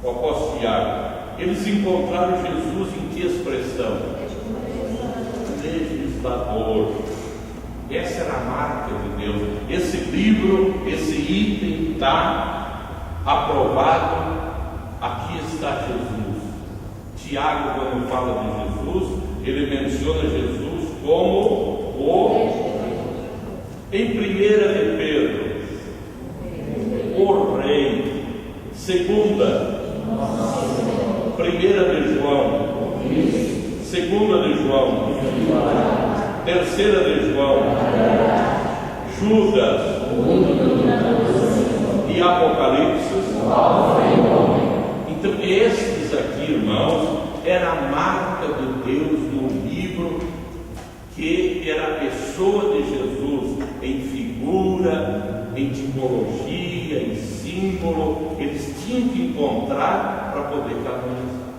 o apóstolo Tiago, eles encontraram Jesus em que expressão? Legislador. Essa era a marca de Deus. Esse livro, esse item está aprovado. Aqui está Jesus. Tiago, quando fala de Jesus, ele menciona Jesus como em 1 de Pedro, o Rei. Segunda, 1 de João, 2 de João, 3 de João, Judas e Apocalipse. Então esses aqui, irmãos, era a marca de Deus no livro, que era a pessoa de Jesus em figura, em tipologia, em símbolo. Eles tinham que encontrar para poder canonizar.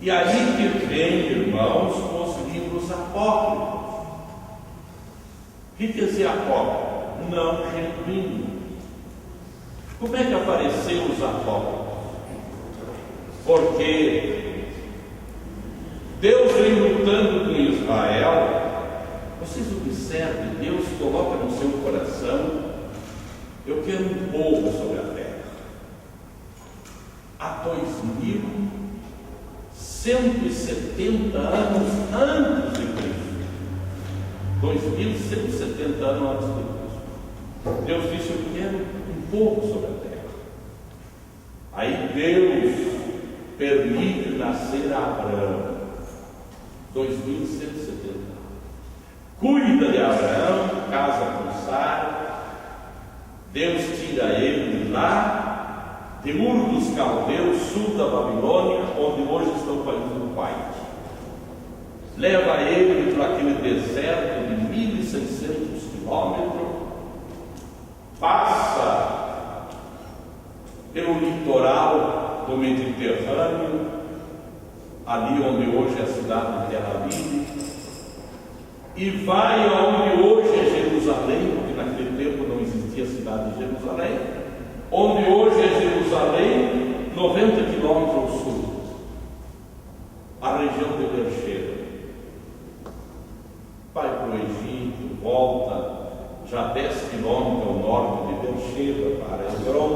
E aí que vem, irmãos, os livros apócrifos. O que quer dizer apócrifo? Não genuíno. Como é que apareceram os apócrifos? Porque Deus vem lutando com Israel. Vocês observem, Deus coloca no seu coração: eu quero um povo sobre a terra. Há 2170 anos antes de Cristo. 2170 anos antes de Cristo. Deus disse: eu quero um povo sobre a terra. Aí Deus permite nascer a Abraão. 2170 anos. Cuida de Abraão, casa com Sara. Deus tira ele de lá, de Ur dos Caldeus, sul da Babilônia, onde hoje está o país do Pai. Leva ele para aquele deserto de 1.600 quilômetros, passa pelo litoral do Mediterrâneo, ali onde hoje é a cidade de Tel Aviv, e vai aonde hoje é Jerusalém, porque naquele tempo não existia a cidade de Jerusalém, onde hoje é Jerusalém, 90 quilômetros ao sul, a região de Beersheba. Vai para o Egito, volta já 10 quilômetros ao norte de Beersheba, para Hebron,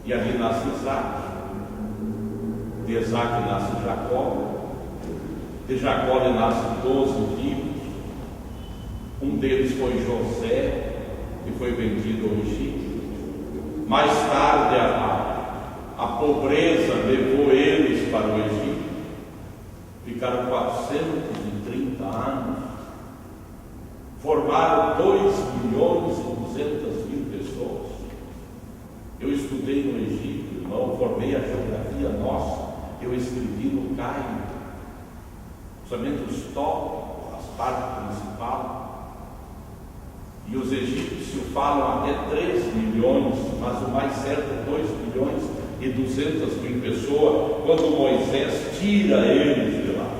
e ali nasce Isaac. De Isaac nasce Jacó. De Jacó nascem 12 filhos. Um deles foi José, que foi vendido ao Egito. Mais tarde a pobreza levou eles para o Egito. Ficaram 430 anos. Formaram 2.200.000 pessoas. Eu estudei no Egito, irmão, formei a geografia nossa. Eu escrevi no Cairo, somente os tópicos, as partes principais. E os egípcios falam até 3 milhões, mas o mais certo é 2.200.000 pessoas, quando Moisés tira eles de lá.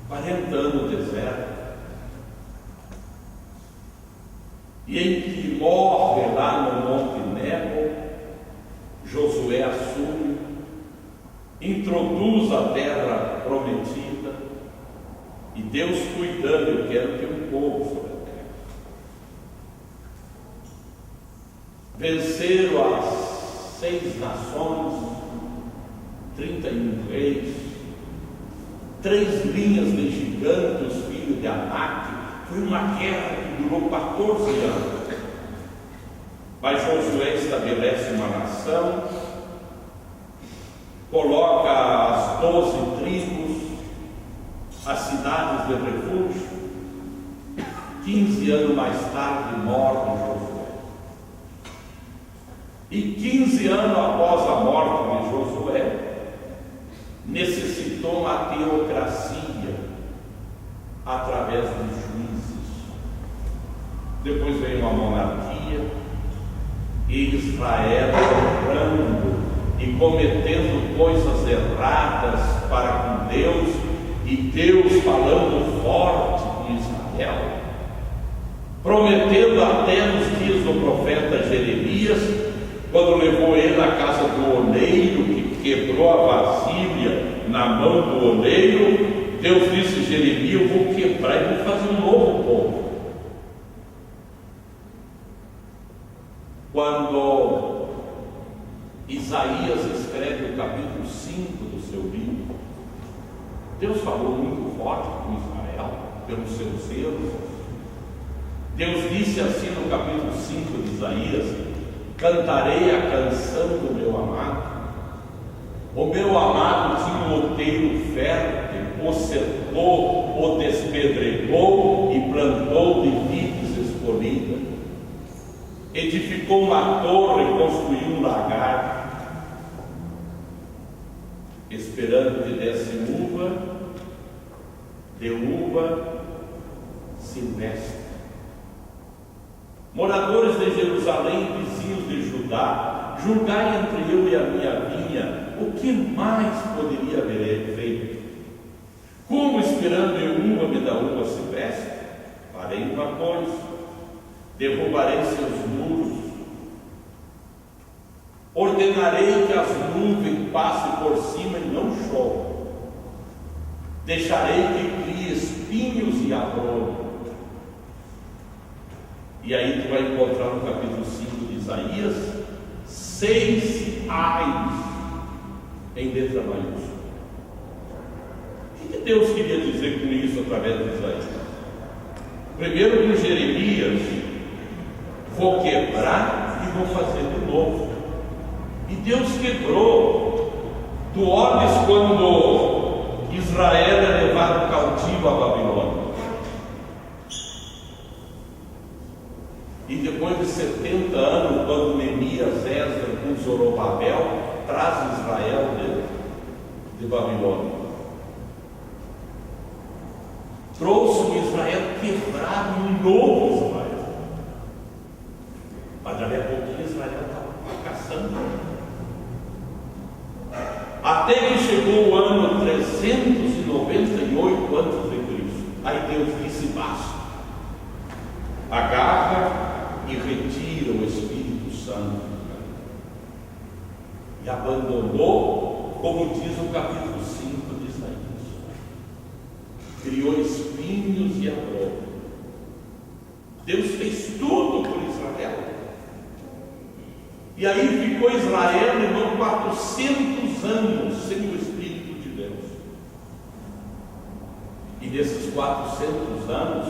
40 anos no deserto. E em que morre lá no Monte Nebo, Josué assume, introduz a terra prometida, e Deus cuidando: eu quero ter um povo sobre a terra. Venceram as 6 nações, 31 reis, 3 linhas de gigantes, os filhos de Anak. Foi uma guerra que durou 14 anos. Mas Josué estabelece uma nação, coloca as 12 tribos, as cidades de refúgio. 15 anos mais tarde morre Josué. E 15 anos após a morte de Josué, necessitou uma teocracia através dos juízes. Depois veio uma monarquia, e Israel errando e cometendo coisas erradas para com Deus, e Deus falando forte com Israel, prometendo até nos dias do profeta Jeremias quando levou ele à casa do oleiro, que quebrou a vasilha na mão do oleiro, Deus disse a Jeremias: eu vou quebrar e vou fazer um novo povo. Quando Isaías escreve o capítulo 5 do seu livro, Deus falou muito forte com Israel pelos seus erros. Deus disse assim no capítulo 5 de Isaías: cantarei a canção do meu amado. O meu amado tinha um outeiro fértil, o cercou, o despedregou e plantou de vides escolhidas. Edificou uma torre e construiu um lagar, esperando que desse uva, de uva silvestre. Moradores de Jerusalém, vizinhos de Judá, julgai entre eu e a minha vinha, o que mais poderia haver feito? Como esperando eu uva me dá uva silvestre? Farei uma coisa: derrubarei seus muros, ordenarei que as nuvens passem por cima e não chove, deixarei que crie espinhos e abrolhos. E aí tu vai encontrar no capítulo 5 de Isaías 6 ais em letra maiúscula. O que Deus queria dizer com isso através de Isaías? Primeiro, com Jeremias: vou quebrar e vou fazer de novo. E Deus quebrou. Tu olhes quando Israel é levado cativo a Babilônia, e depois de 70 anos, quando Neemias, Esdras com Zorobabel traz Israel de Babilônia, trouxe o Israel quebrado, um novo Israel. Mas dali a pouquinho Israel estava caçando. Até que chegou o ano 398 a.C. Aí Deus disse: basta. Agarra e retira o Espírito Santo. E abandonou, como diz o capítulo 5 de Isaías. Criou espinhos e abrolhos. Deus fez tudo por Israel. E aí ficou Israel, irmão, 400 anos sem o Espírito de Deus. E nesses 400 anos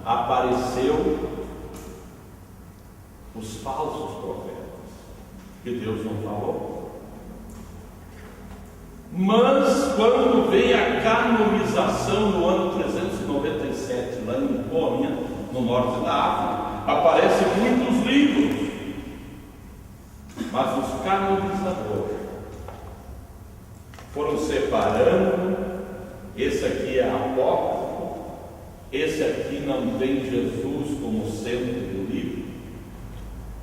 apareceu os falsos profetas, que Deus não falou. Mas quando veio a canonização no ano 397, lá em Cônia, no norte da África, aparecem muitos livros. Mas os canonizadores foram separando: esse aqui é apócrifo, esse aqui não tem Jesus como centro do livro,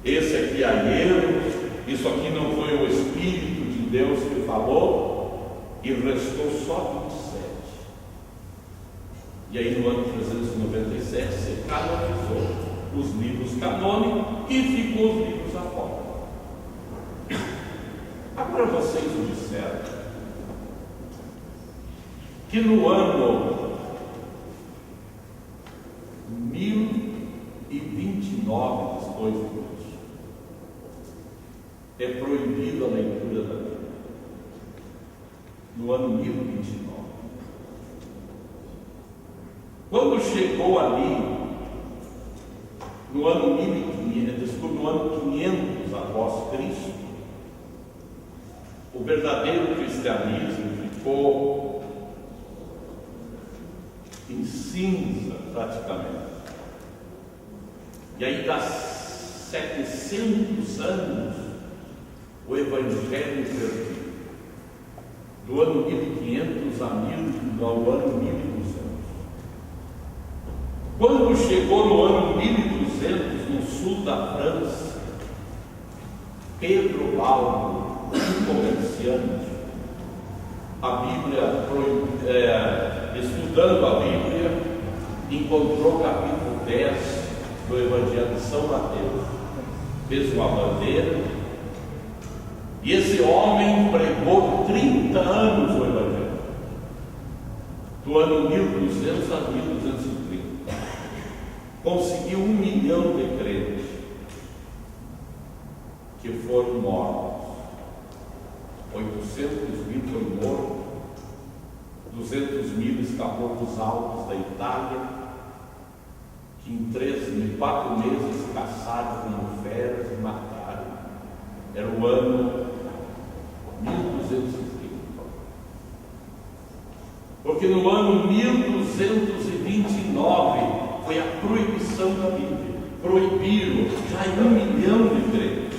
esse aqui é erro, isso aqui não foi o Espírito de Deus que falou, e restou só 27. E aí no ano 397 se canonizou os livros canônicos e ficou os livros apócrifos. Agora vocês me disseram que no ano 1029 depois de Cristo é proibida a leitura da Bíblia. No ano 1029. Quando chegou ali, no ano 500 após Cristo, o verdadeiro cristianismo ficou em cinza praticamente. E aí, das 700 anos, o Evangelho perdido. Do ano 1500 ao ano 1200. Quando chegou no ano 1200, no sul da França, Pedro Balbo, um comerciante, a Bíblia, estudando a Bíblia, encontrou o capítulo 10 do Evangelho de São Mateus, fez uma bandeira E esse homem pregou 30 anos o Evangelho, do ano 1200 a 1230. Conseguiu 1 milhão de crentes que foram mortos. 800.000 foi morto, 200.000 escapou dos Alpes da Itália, que em 4 meses caçaram como feras e mataram. Era o ano 1230. Porque no ano 1229 foi a proibição da Bíblia. Proibiram já em 1 milhão de crentes.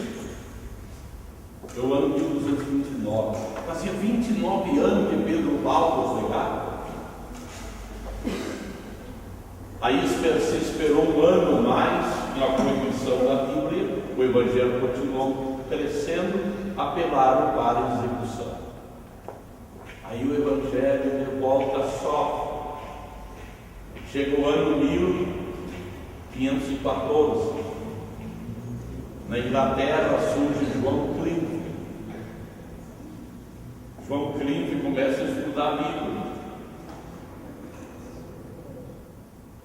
É o ano 1229. Fazia 29 anos que Pedro Paulo chegava. Aí se esperou 1 ano mais na proibição da Bíblia, o Evangelho continuou crescendo, apelaram para a execução. Aí o Evangelho de volta só. Chega o ano 1514. Na Inglaterra surge João Clinton. João Clinton começa a estudar a Bíblia.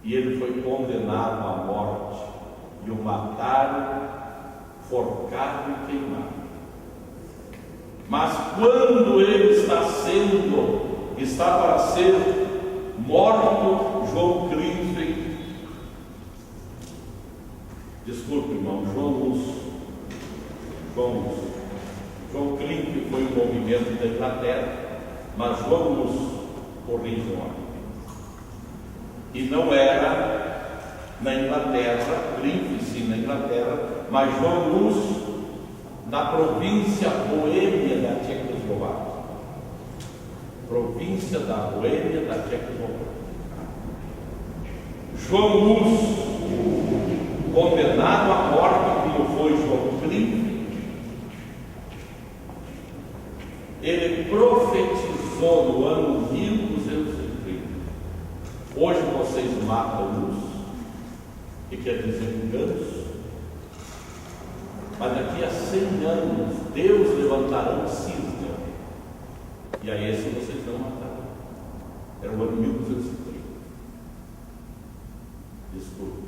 E ele foi condenado à morte. E o mataram, forcado e queimado. Mas quando ele está para ser morto, João Clinton, desculpe, irmão, João Clinton foi um movimento da Inglaterra, mas João Luz corrigiu a Bíblia. E não era na Inglaterra, Clinton sim na Inglaterra, mas João Luz na província Boêmia da Tchecoslováquia. Província da Boêmia da Tchecoslováquia. João Luz, condenado à morte, como foi João Clinton, ele profetizou no ano 1230. Hoje vocês matam luz, que quer dizer ganso, mas daqui a 100 anos Deus levantará um cisne, e a esse vocês não mataram. Era o ano 1230. Desculpe,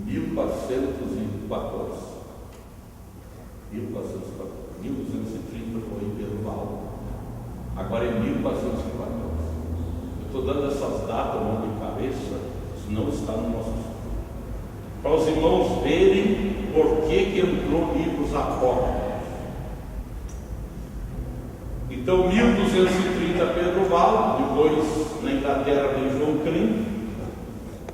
1414. 1230 foi Pedro Paulo. Agora é 1414. Eu estou dando essas datas não de cabeça, isso não está no nosso estudo. Para os irmãos verem por que entrou livros apócrifos. Então, 1230 Pedro Paulo, depois na Inglaterra de João Clinton,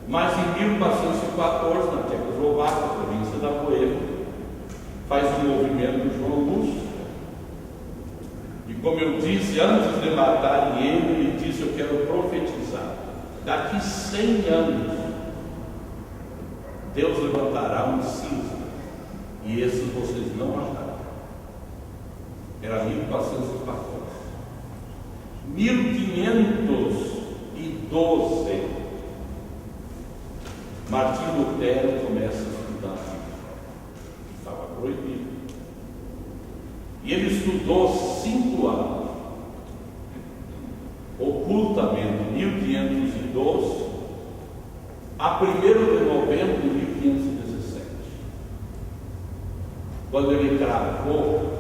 mas em 1414 na Tchecoslováquia, província da Boêmia, faz um movimento João Luz. E como eu disse, antes de matarem ele disse: eu quero profetizar. Daqui 100 anos, Deus levantará um cisne, e esses vocês não acharão. Era 1414. 1512, Martim Lutero começa a estudar a Bíblia. Estava proibido. E ele estudou 5 anos, ocultamente, 1512, a 1º de novembro de 1517, quando ele gravou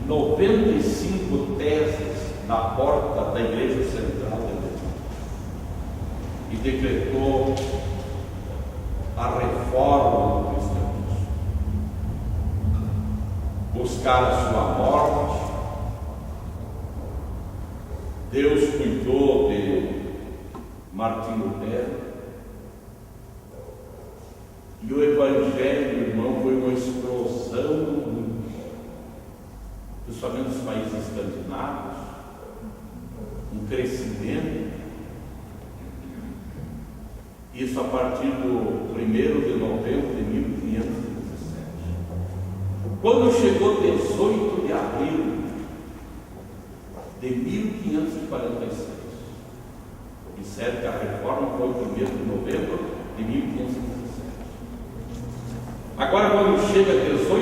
95 teses na porta da Igreja Central de Lisboa e decretou a reforma do cristianismo. Buscaram a sua morte. Deus cuidou de Martim Lutero. E o Evangelho, irmão, foi uma explosão no mundo, principalmente nos países escandinavos, um crescimento. Isso a partir do 1º de novembro de 1517. Quando chegou 18 de abril de 1546, disseram que a reforma foi 1º de novembro de 1517. Agora, quando chega 18